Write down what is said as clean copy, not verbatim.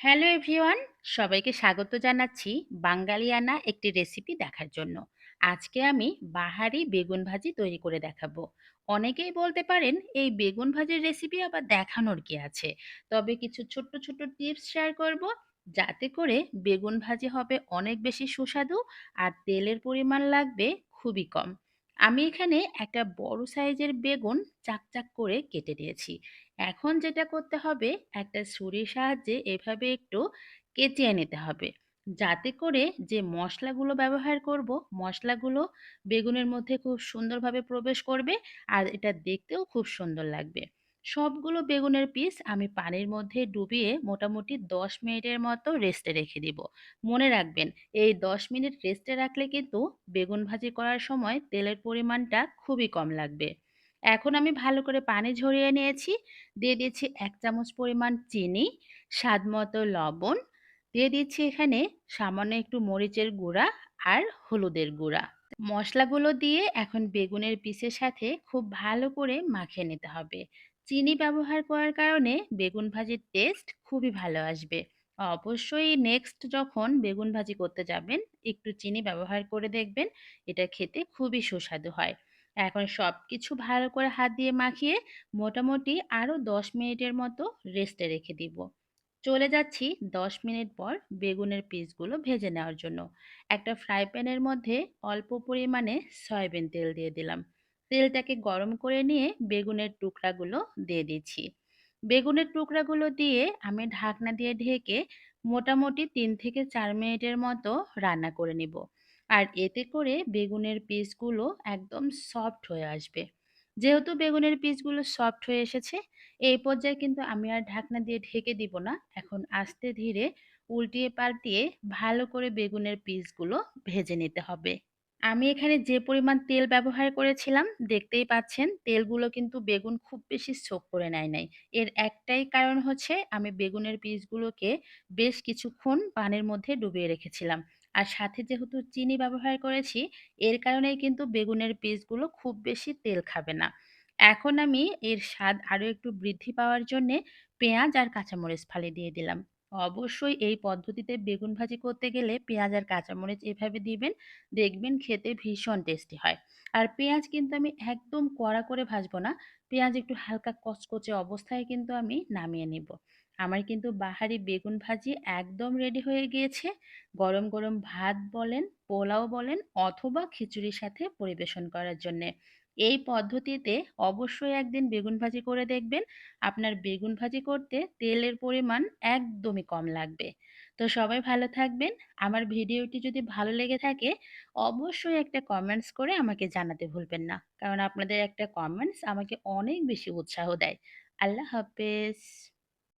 Hello everyone, সবাইকে স্বাগত জানাচ্ছি বাঙালিয়ানা একটি রেসিপি দেখার জন্য। আজকে আমি বাহারি বেগুন ভাজি তৈরি করে দেখাবো। অনেকেই বলতে পারেন এই বেগুন ভাজির রেসিপি আবার দেখানোর কি আছে, তবে কিছু ছোট্ট ছোট্ট টিপস শেয়ার করব যাতে করে বেগুন ভাজি হবে অনেক বেশি সুস্বাদু আর তেলের পরিমাণ লাগবে খুবই কম। আমি এখানে একটা বড় সাইজের বেগুন চাকচাক করে কেটে নিয়েছি। এখন যেটা করতে হবে, একটা ছুরির সাহায্যে এভাবে একটু কেচিয়ে নিতে হবে, যাতে করে যে মশলাগুলো ব্যবহার করব, মশলাগুলো বেগুনের মধ্যে খুব সুন্দরভাবে প্রবেশ করবে আর এটা দেখতেও খুব সুন্দর লাগবে। সবগুলো বেগুনের পিস আমি পানির মধ্যে ডুবিয়ে মোটামুটি 10 মিনিটের মতো রেস্টে রেখে দিব। মনে রাখবেন, এই 10 মিনিট রেস্টে রাখলে কিন্তু বেগুন ভাজি করার সময় তেলের পরিমাণটা খুবই কম লাগবে। এখন আমি ভালো করে পানি ঝরিয়ে নিয়েছি। দিয়ে দিচ্ছি ১ চামচ পরিমাণ চিনি, স্বাদ মতো লবণ, দিয়ে দিচ্ছি এখানে সামান্য একটু মরিচের গুঁড়া আর হলুদের গুঁড়া। মশলাগুলো দিয়ে এখন বেগুনের পিসের সাথে খুব ভালো করে মাখিয়ে নিতে হবে। চিনি ব্যবহার করার কারণে বেগুন ভাজির টেস্ট খুবই ভালো আসবে। অবশ্যই নেক্সট যখন বেগুন ভাজি করতে যাবেন, একটু চিনি ব্যবহার করে দেখবেন, এটা খেতে খুবই সুস্বাদু হয়। এখন সবকিছু ভালো করে হাত দিয়ে মাখিয়ে মোটামুটি আরও 10 মিনিটের মতো রেস্টে রেখে দিব। চলে যাচ্ছি 10 মিনিট পর বেগুনের পিসগুলো ভেজে নেওয়ার জন্য। একটা ফ্রাই প্যানের মধ্যে অল্প পরিমাণে সয়াবিন তেল দিয়ে দিলাম। তেলটাকে গরম করে নিয়ে বেগুনের টুকরাগুলো দিয়ে দিচ্ছি। বেগুনের টুকরাগুলো দিয়ে আমি ঢাকনা দিয়ে ঢেকে মোটামুটি 3 থেকে 4 মিনিটের মতো রান্না করে নিব। আর এতে করে বেগুনের পিসগুলো একদম সফট হয়ে আসবে। যেহেতু বেগুনের পিসগুলো সফট হয়ে এসেছে, এই পর্যায়ে কিন্তু আমি আর ঢাকনা দিয়ে ঢেকে দিব না। এখন আস্তে ধীরে উল্টিয়ে পাল্টিয়ে ভালো করে বেগুনের পিসগুলো ভেজে নিতে হবে। আমি এখানে যে পরিমাণ তেল ব্যবহার করেছিলাম, দেখতেই পাচ্ছেন তেলগুলো কিন্তু বেগুন খুব বেশি সোক করে নেয় নাই। এর একটাই কারণ হচ্ছে আমি বেগুনের পিসগুলোকে বেশ কিছুক্ষণ পানির মধ্যে ডুবিয়ে রেখেছিলাম। আর সাথে যেহেতু চিনি ব্যবহার করেছি, এর কারণেই কিন্তু বেগুনের পিসগুলো খুব বেশি তেল খাবে না। এখন আমি এর স্বাদ আরও একটু বৃদ্ধি পাওয়ার জন্যে পেঁয়াজ আর কাঁচামরিচ ফালি দিয়ে দিলাম। অবশ্যই এই পদ্ধতিতে বেগুন ভাজি করতে গেলে পেঁয়াজ আর কাঁচামরিচ এভাবে দিবেন, দেখবেন খেতে ভীষণ টেস্টি হয়। আর পেঁয়াজ কিন্তু আমি একদম কড়া করে ভাজবো না, পেঁয়াজ একটু হালকা কচকচে অবস্থায় কিন্তু আমি নামিয়ে নিব। আমার কিন্তু বাহারি বেগুন ভাজি একদম রেডি হয়ে গিয়েছে। গরম গরম ভাত বলেন, পোলাও বলেন অথবা খিচুড়ির সাথে পরিবেশন করার জন্যে। এই পদ্ধতিতে অবশ্যই একদিন বেগুন ভাজি করে দেখবেন। আপনার বেগুন ভাজি করতে তেলের পরিমাণ একদমই কম লাগবে। তো সবাই ভালো থাকবেন। আমার ভিডিওটি যদি ভালো লেগে থাকে, অবশ্যই একটা কমেন্টস করে আমাকে জানাতে ভুলবেন না। কারণ আপনাদের একটা কমেন্টস আমাকে অনেক বেশি উৎসাহ দেয়। আল্লাহ হাফেজ।